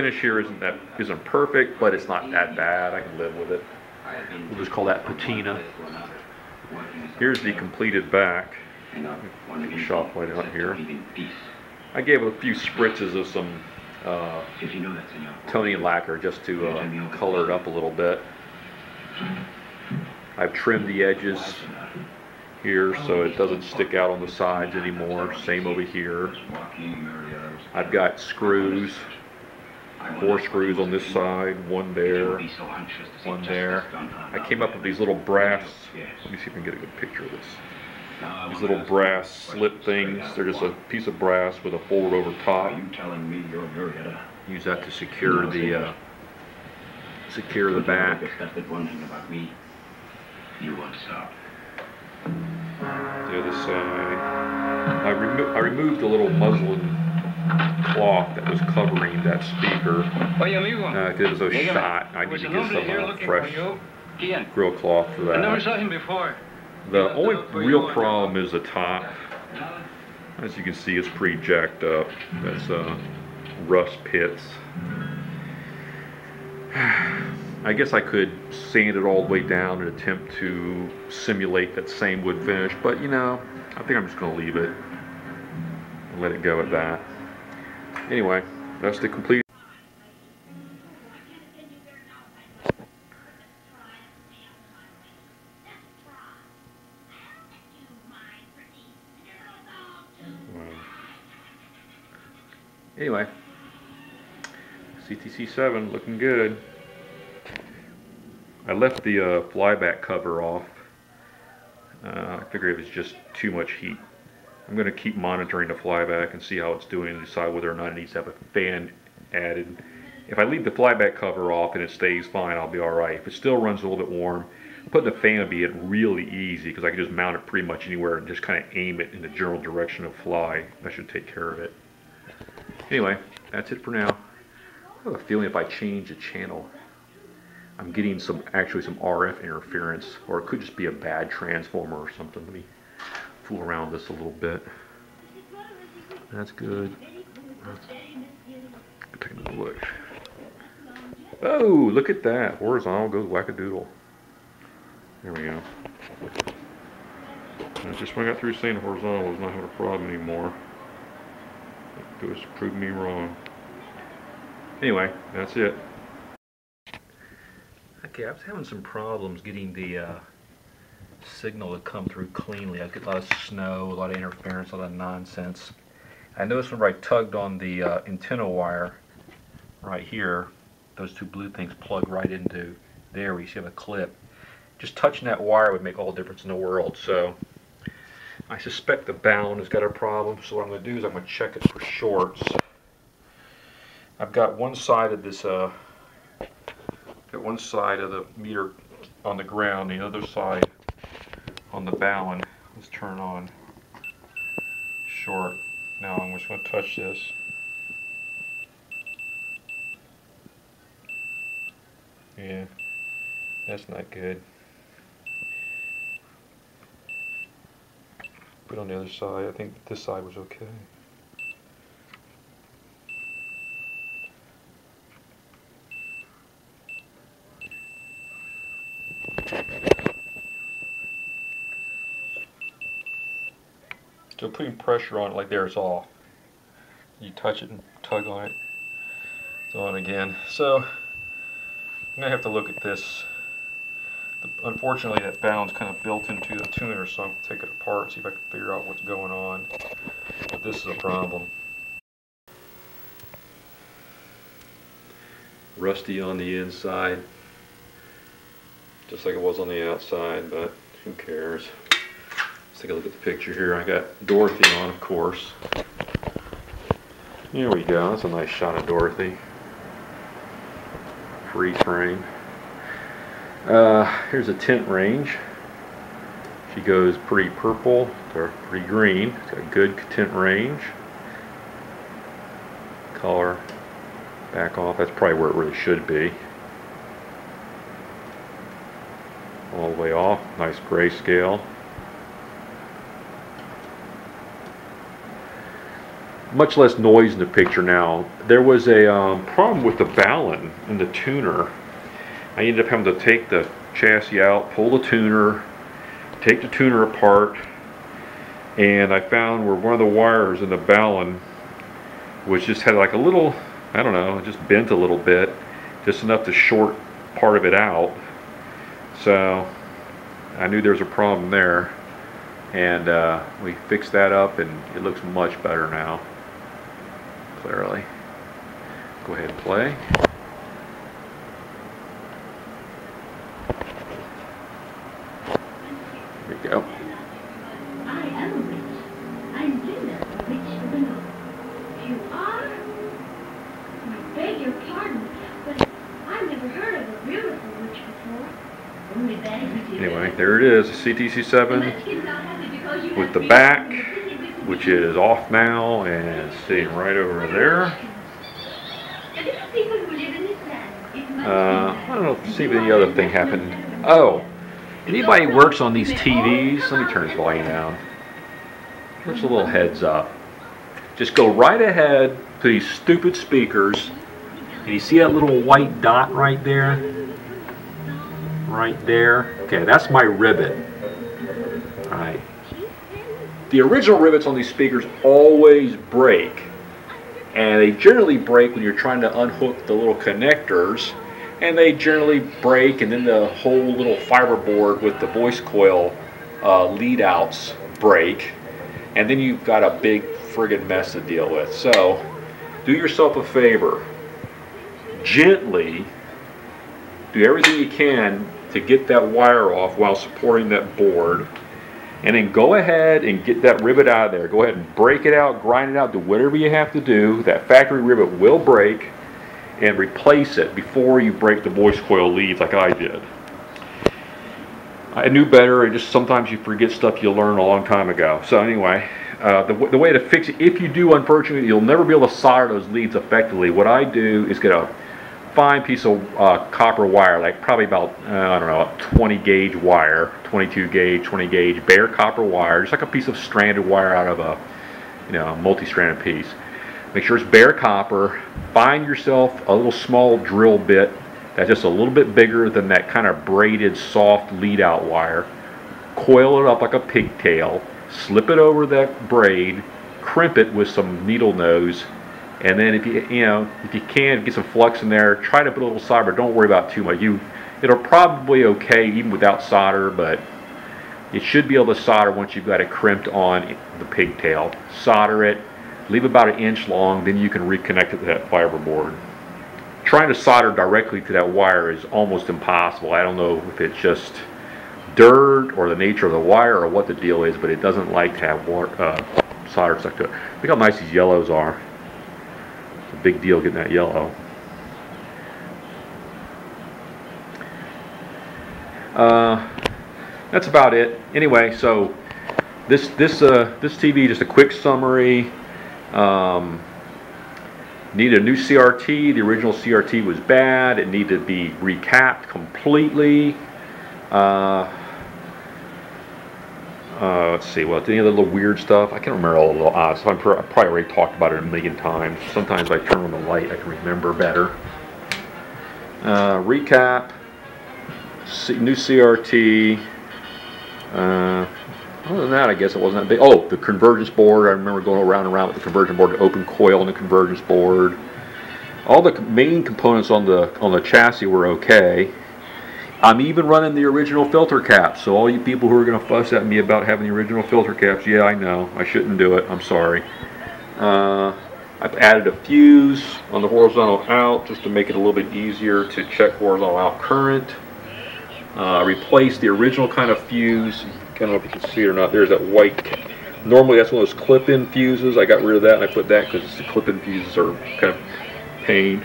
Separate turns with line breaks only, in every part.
finish here isn't perfect, but it's not that bad. I can live with it. We'll just call that patina. Here's the completed back. Take a shot right out here. I gave it a few spritzes of some toning lacquer just to color it up a little bit. I've trimmed the edges here so it doesn't stick out on the sides anymore. Same over here. I've got screws, 4 screws on this side, one there, one there. I came up with these little brass, let me see if I can get a good picture of this. These little brass slip things. They're just a piece of brass with a fold over top. Use that to secure the back. The other side. I removed a little muslin cloth that was covering that speaker. It was a shot. I need to get some fresh grill cloth for that.
I never saw him before.
The only real problem is the top. As you can see, it's pretty jacked up. That's rust pits. I guess I could sand it all the way down and attempt to simulate that same wood finish, but you know, I think I'm just going to leave it and let it go at that. Anyway, that's the complete. Anyway, CTC-7 looking good. I left the flyback cover off. I figured it was just too much heat. I'm going to keep monitoring the flyback and see how it's doing and decide whether or not it needs to have a fan added. If I leave the flyback cover off and it stays fine, I'll be alright. If it still runs a little bit warm, putting the fan would be really easy because I can just mount it pretty much anywhere and just kind of aim it in the general direction of fly. That should take care of it. Anyway, that's it for now. I have a feeling if I change the channel, I'm getting actually some RF interference, or it could just be a bad transformer or something. Let me fool around with this a little bit. That's good. Take another look. Oh, look at that. Horizontal goes wackadoodle. There we go. And just when I got through saying horizontal was not having a problem anymore. It was proved me wrong. Anyway, that's it. Okay, I was having some problems getting the signal to come through cleanly. I get a lot of snow, a lot of interference, a lot of nonsense. I noticed whenever I tugged on the antenna wire right here, those two blue things plug right into there where you see the clip. Just touching that wire would make all the difference in the world. So I suspect the bound has got a problem. So what I'm going to do is I'm going to check it for shorts. I've got one side of this one side of the meter on the ground, the other side on the ballon. Let's turn on short. Now I'm just going to touch this. Yeah, that's not good. Put on the other side. I think this side was okay. So putting pressure on it like there, it's off. You touch it and tug on it, it's on again. So I'm gonna have to look at this. Unfortunately, that bound's kind of built into the tuner, so I'm gonna take it apart, see if I can figure out what's going on. But this is a problem. Rusty on the inside, just like it was on the outside, but who cares? Let's take a look at the picture here. I got Dorothy on, of course. There we go. That's a nice shot of Dorothy. Freeze frame. Here's a tint range. She goes pretty purple to pretty green. It's got a good tint range. Color back off. That's probably where it really should be. All the way off. Nice grayscale. much less noise in the picture now. There was a problem with the balun in the tuner. I ended up having to take the chassis out, pull the tuner, take the tuner apart, and I found where one of the wires in the balun was just had like a little, I don't know, just bent a little bit, just enough to short part of it out. So I knew there was a problem there, and we fixed that up, and it looks much better now. Clearly. Go ahead and play. There we go.
I am a witch. I'm Linda, the witch of the north. You are? I beg your pardon, but I've never heard of a beautiful witch before. Only that is
Anyway, there it is, the CTC-7 with the back, which is off now and sitting right over there. I don't know, see if any other thing happened. Oh, anybody works on these TVs? Let me turn this volume down. Just a little heads up. Just go right ahead to these stupid speakers, and you see that little white dot right there? Right there. Okay, that's my rivet. Alright. The original rivets on these speakers always break. And they generally break when you're trying to unhook the little connectors. And they generally break, and then the whole little fiber board with the voice coil lead outs break. And then you've got a big friggin' mess to deal with. So, do yourself a favor. Gently do everything you can to get that wire off while supporting that board, and then go ahead and get that rivet out of there. Go ahead and break it out, grind it out, do whatever you have to do. That factory rivet will break, and replace it before you break the voice coil leads like I did. I knew better, and just sometimes you forget stuff you learned a long time ago. So anyway, the way to fix it, if you do, unfortunately, you'll never be able to solder those leads effectively. What I do is get a fine piece of copper wire, like probably about, I don't know, a 20 gauge wire, 22 gauge, 20 gauge, bare copper wire, just like a piece of stranded wire out of a, multi-stranded piece. Make sure it's bare copper. Find yourself a little small drill bit that's just a little bit bigger than that kind of braided soft lead out wire. Coil it up like a pigtail, slip it over that braid, crimp it with some needle nose, and then if you can get some flux in there, try to put a little solder, but don't worry about too much. It'll probably okay even without solder, but you should be able to solder once you've got it crimped on the pigtail. Solder it, leave about 1 inch long, then you can reconnect it to that fiber board. Trying to solder directly to that wire is almost impossible. I don't know if it's just dirt or the nature of the wire or what the deal is, but it doesn't like to have solder stuck to it. Look how nice these yellows are. It's a big deal getting that yellow. That's about it. Anyway, so this TV, just a quick summary. Needed a new CRT. The original CRT was bad. It needed to be recapped completely. Let's see, any other little weird stuff? I can't remember all the little odds. So I probably already talked about it a million times. Sometimes I turn on the light, I can remember better. Recap. New CRT. Other than that, I guess it wasn't that big. Oh, the convergence board. I remember going around and around with the convergence board, the open coil on the convergence board. All the main components on the chassis were okay. I'm even running the original filter caps. So all you people who are going to fuss at me about having the original filter caps, yeah, I know. I shouldn't do it. I'm sorry. I've added a fuse on the horizontal out just to make it a little bit easier to check horizontal out current. Replaced the original kind of fuse. I don't know if you can see it or not. There's that white. Normally that's one of those clip-in fuses. I got rid of that and I put that because the clip-in fuses are kind of pain.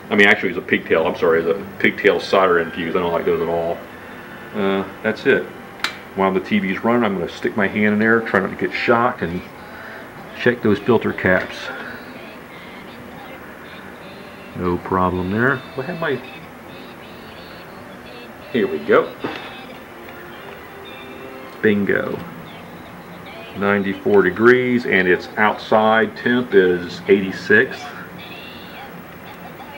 I mean, actually it's a pigtail. I'm sorry, it's a pigtail solder-in fuse. I don't like those at all. That's it. While the TV's running, I'm going to stick my hand in there, try not to get shocked, and check those filter caps. No problem there. What have my... Here we go. Bingo. 94 degrees, and its outside temp is 86.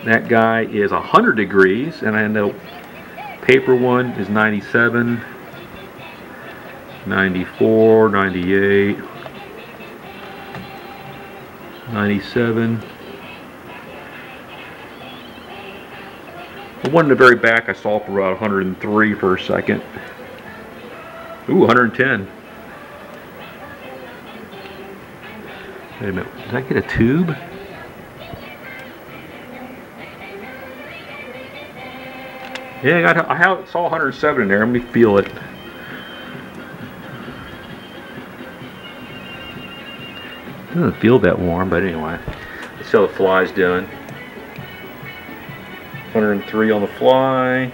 That guy is 100 degrees, and I know paper one is 97, 94, 98, 97. The one in the very back I saw for about 103 for a second. Ooh, 110. Wait a minute, did I get a tube? Yeah, I saw 107 in there. Let me feel it. Doesn't feel that warm, but anyway. Let's see how the fly's doing. 103 on the fly.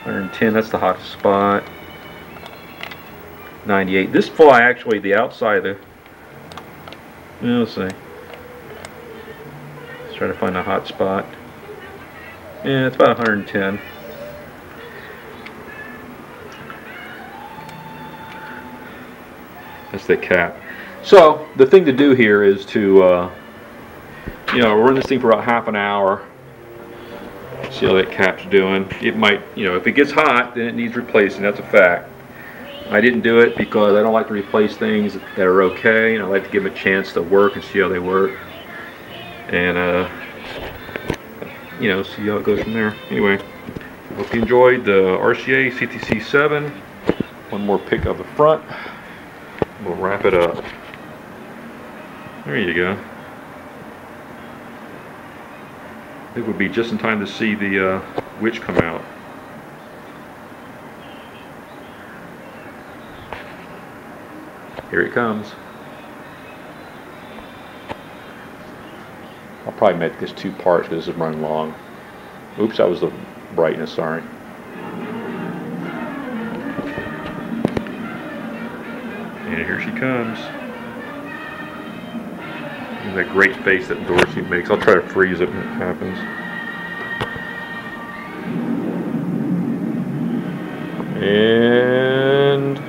110, that's the hottest spot. 98. This fly actually, the outside of the... Let's see. Let's try to find a hot spot. Yeah, it's about 110. That's the cap. So the thing to do here is to, run this thing for about half an hour. See how that cap's doing. It might, if it gets hot, then it needs replacing. That's a fact. I didn't do it because I don't like to replace things that are okay. I like to give them a chance to work and see how they work. And see how it goes from there. Anyway, hope you enjoyed the RCA CTC-7. One more pick of the front. We'll wrap it up. There you go. It would be just in time to see the witch come out. Here it comes. I'll probably make this two parts because this is running long. Oops, that was the brightness, sorry. And here she comes. And that great face that Dorsey makes. I'll try to freeze it when it happens. And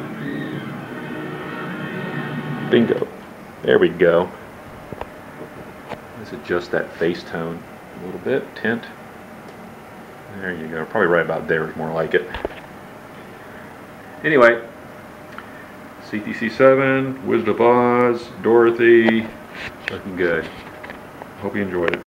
bingo. There we go. Let's adjust that face tone a little bit. Tint. There you go. Probably right about there is more like it. Anyway, CTC-7, Wizard of Oz, Dorothy, looking good. Hope you enjoyed it.